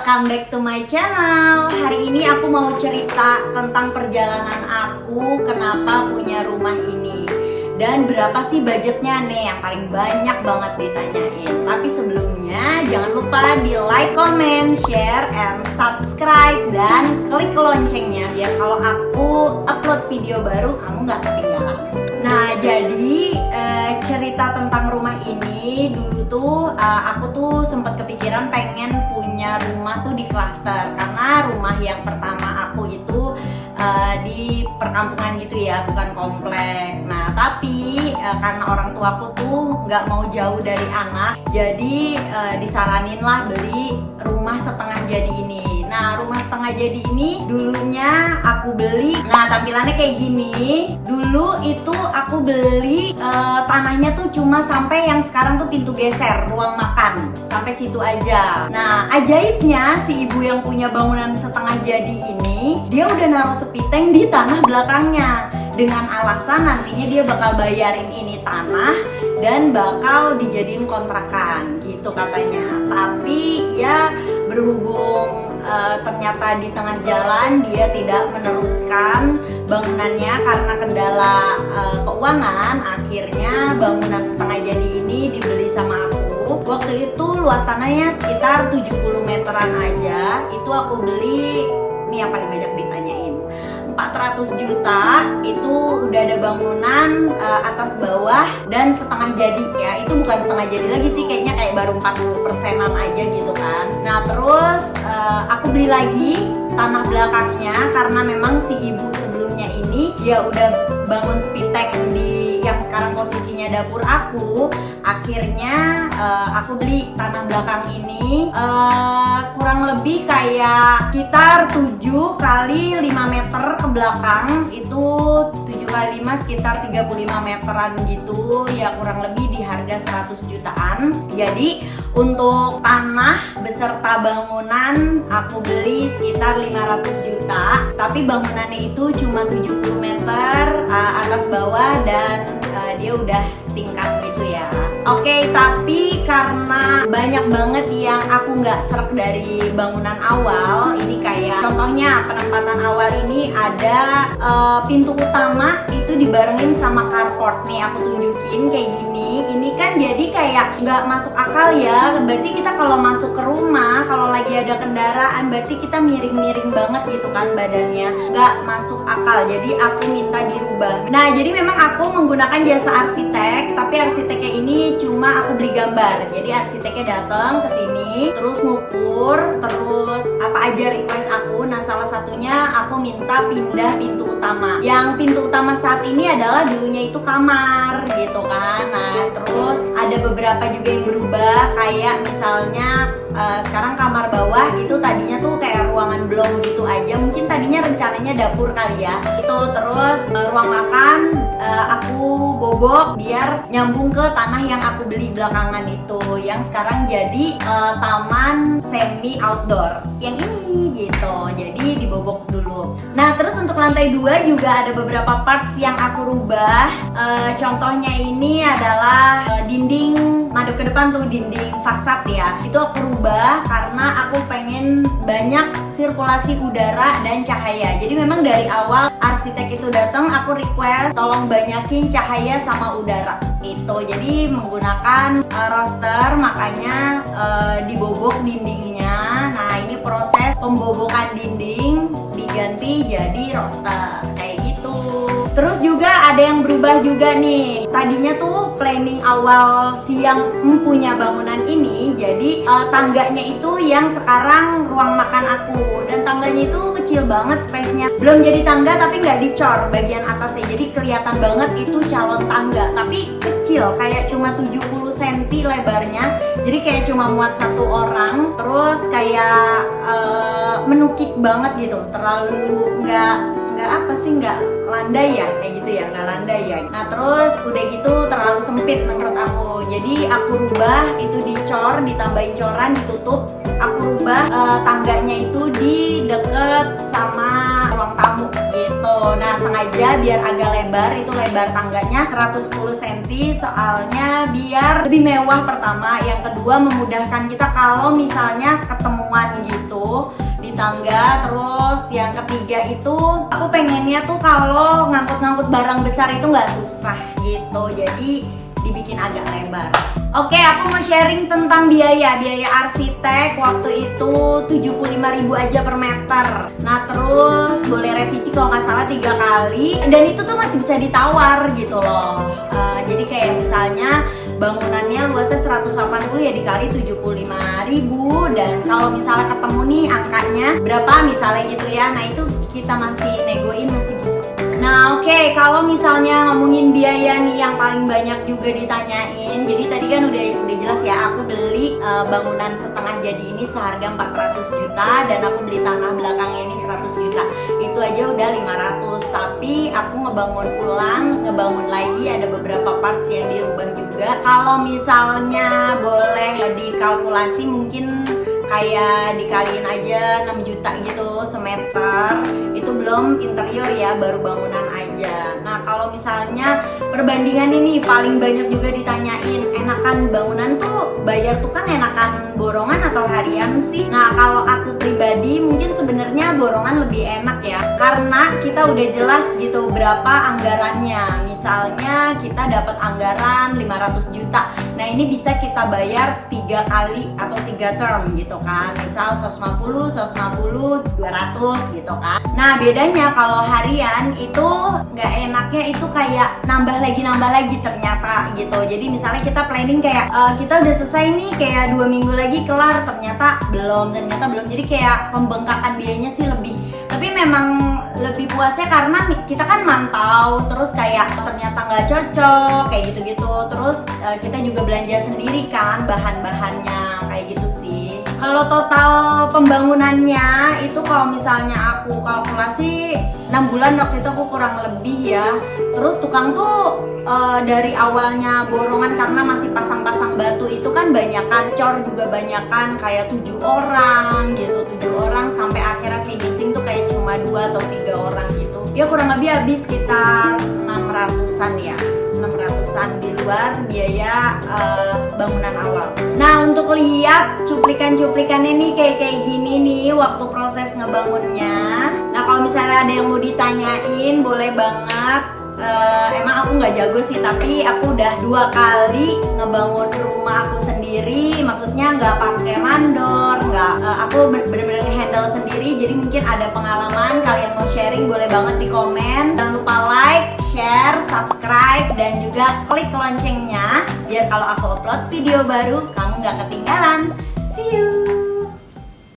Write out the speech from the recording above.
welcome back to my channel. Hari ini aku mau cerita tentang perjalanan aku kenapa punya rumah ini dan berapa sih budgetnya nih, yang paling banyak banget ditanyain. Tapi sebelumnya jangan lupa di like, comment, share, and subscribe dan klik loncengnya biar kalau aku upload video baru kamu nggak ketinggalan. Nah, jadi cerita tentang rumah ini dulu tuh aku tuh sempat kepikiran pengen punya rumah tuh di klaster, karena rumah yang pertama aku itu di perkampungan gitu ya, bukan komplek. Nah, tapi karena orang tua aku tuh nggak mau jauh dari anak, jadi disaranin lah beli rumah setengah jadi ini. Nah, rumah setengah jadi ini dulunya aku beli, nah tampilannya kayak gini. Dulu itu aku beli tanahnya tuh cuma sampai yang sekarang tuh pintu geser, ruang makan, sampai situ aja. Nah, ajaibnya si ibu yang punya bangunan setengah jadi ini, dia udah naruh sepiteng di tanah belakangnya dengan alasan nantinya dia bakal bayarin ini tanah dan bakal dijadiin kontrakan gitu katanya. Tapi ya berhubung ternyata di tengah jalan dia tidak meneruskan bangunannya karena kendala keuangan, akhirnya bangunan setengah jadi ini dibeli sama aku. Waktu itu luas tanahnya sekitar 70 meteran aja. Itu aku beli, ini yang paling banyak ditanyain, 400 juta. Itu udah ada bangunan atas bawah dan setengah jadi ya. Itu bukan setengah jadi lagi sih, kayaknya kayak baru 40%-an aja gitu kan. Nah, terus aku beli lagi tanah belakangnya karena memang si ibu sebelumnya ini dia udah bangun spiteng di yang sekarang posisinya dapur aku. Akhirnya aku beli tanah belakang ini kurang lebih kayak sekitar 7 kali 5 meter ke belakang. Itu 7 kali 5 sekitar 35 meteran gitu ya, kurang lebih di harga 100 jutaan. Jadi untuk tanah beserta bangunan aku beli sekitar 500 juta. Tapi bangunannya itu cuma 70 meter atas bawah dan dia udah tingkat gitu ya. Oke, tapi karena banyak banget yang aku nggak serek dari bangunan awal, ini kayak contohnya penempatan awal ini ada pintu utama itu dibarengin sama carport. Nih aku tunjukin kayak gini. Ini kan jadi kayak nggak masuk akal ya. Berarti kita kalau masuk ke rumah, kalau lagi ada kendaraan, berarti kita miring-miring banget gitu kan badannya. Nggak masuk akal. Jadi aku minta dirubah. Nah, jadi memang aku menggunakan jasa arsitek, tapi arsiteknya ini cuma aku beli gambar. Jadi arsiteknya datang ke sini, terus ngukur, terus apa aja request aku. Nah, salah satunya aku minta pindah pintu utama. Yang pintu utama saat ini adalah dulunya itu kamar gitu kan. Nah, terus ada beberapa juga yang berubah, kayak misalnya sekarang kamar bawah itu tadinya tuh kayak ruangan belum gitu aja. Mungkin tadinya rencananya dapur kali ya. Itu terus ruang makan aku bobok biar nyambung ke tanah yang aku beli belakangan itu, yang sekarang jadi taman semi outdoor yang ini gitu. Jadi dibobok dulu. Nah, terus untuk lantai 2 juga ada beberapa parts yang aku rubah. Contohnya ini adalah dinding madep ke depan tuh, dinding fasad ya. Itu aku rubah karena aku pengen banyak sirkulasi udara dan cahaya. Jadi memang dari awal arsitek itu datang aku request tolong banyakin cahaya sama udara itu. Jadi menggunakan roster, makanya dibobok dindingnya. Nah, ini proses pembobokan dinding diganti jadi roster kayak gitu. Terus juga ada yang berubah juga nih. Tadinya tuh planning awal si yang punya bangunan ini, jadi tangganya itu yang sekarang ruang makan aku. Dan tangganya itu kecil banget space-nya. Belum jadi tangga tapi nggak dicor bagian atasnya. Jadi kelihatan banget itu calon tangga. Tapi kecil, kayak cuma 70 cm lebarnya. Jadi kayak cuma muat satu orang. Terus kayak menukik banget gitu. Terlalu nggak landai ya, kayak gitu ya, nggak landai ya. Nah, terus udah gitu terlalu sempit menurut aku. Jadi aku rubah itu dicor, ditambahin coran, ditutup. Aku rubah tangganya itu di deket sama ruang tamu gitu. Nah, sengaja biar agak lebar, itu lebar tangganya 110 cm soalnya biar lebih mewah pertama. Yang kedua memudahkan kita kalau misalnya ketemuan gitu. tangga. Terus yang ketiga itu aku pengennya tuh kalau ngangkut-ngangkut barang besar itu nggak susah gitu, jadi dibikin agak lebar. Oke, aku mau sharing tentang biaya arsitek waktu itu 75.000 aja per meter. Nah terus boleh revisi kalau nggak salah 3 kali, dan itu tuh masih bisa ditawar gitu loh. Jadi kayak misalnya bangunannya luasnya 180 ya dikali 75.000, dan kalau misalnya ketemu nih angkanya berapa misalnya gitu ya, nah itu kita masih negoin, masih bisa. Nah oke, kalau misalnya ngomongin biaya nih yang paling banyak juga ditanyain. Jadi tadi kan udah jelas ya, aku beli bangunan setengah jadi ini seharga 400 juta, dan aku beli tanah belakangnya ini 100 juta. Itu aja udah 500, tapi aku ngebangun ulang, ngebangun lagi, ada beberapa parts yang dirubah juga. Kalau misalnya boleh dikalkulasi mungkin kayak dikaliin aja 6 juta gitu semeter. Itu belum interior ya, baru bangunan aja. Nah kalau misalnya perbandingan ini paling banyak juga ditanyain, enakan bangunan tuh bayar tuh kan enakan borongan atau harian sih? Nah kalau aku pribadi mungkin sebenarnya borongan lebih enak ya, karena kita udah jelas gitu berapa anggarannya. Misalnya kita dapat anggaran 500 juta, nah ini bisa kita bayar 3 kali atau 3 term gitu kan. Misal 150, 200 gitu kan. Nah bedanya kalau harian itu nggak enaknya itu kayak nambah lagi ternyata gitu. Jadi misalnya kita planning kayak kita udah selesai nih kayak 2 minggu lagi kelar, ternyata belum. Jadi kayak pembengkakan biayanya sih lebih. Tapi memang lebih puasnya karena kita kan mantau, terus kayak ternyata nggak cocok kayak gitu-gitu. Terus kita juga belanja sendiri kan bahan-bahannya kayak gitu sih. Kalau total pembangunannya itu kalau misalnya aku kalkulasi 6 bulan waktu itu aku kurang lebih ya. Terus tukang tuh dari awalnya borongan karena masih pasang-pasang batu itu kan banyakan, cor juga banyakan kayak 7 orang gitu, 7 orang sampai akhirnya finishing tuh kayak cuma 2 atau 3 orang gitu. Ya kurang lebih habis sekitar 600-an ya. 600-an di luar biaya bangunan awal. Nah untuk lihat cuplikan-cuplikannya nih kayak gini nih waktu proses ngebangunnya. Nah kalau misalnya ada yang mau ditanyain boleh banget. Emang aku nggak jago sih, tapi aku udah 2 kali ngebangun rumah aku sendiri. Maksudnya nggak pakai mandor, aku bener-bener handle sendiri. Jadi mungkin ada pengalaman, kalian mau sharing boleh banget di komen. Jangan lupa like, share, subscribe, dan juga klik loncengnya biar kalau aku upload video baru kamu nggak ketinggalan. See you.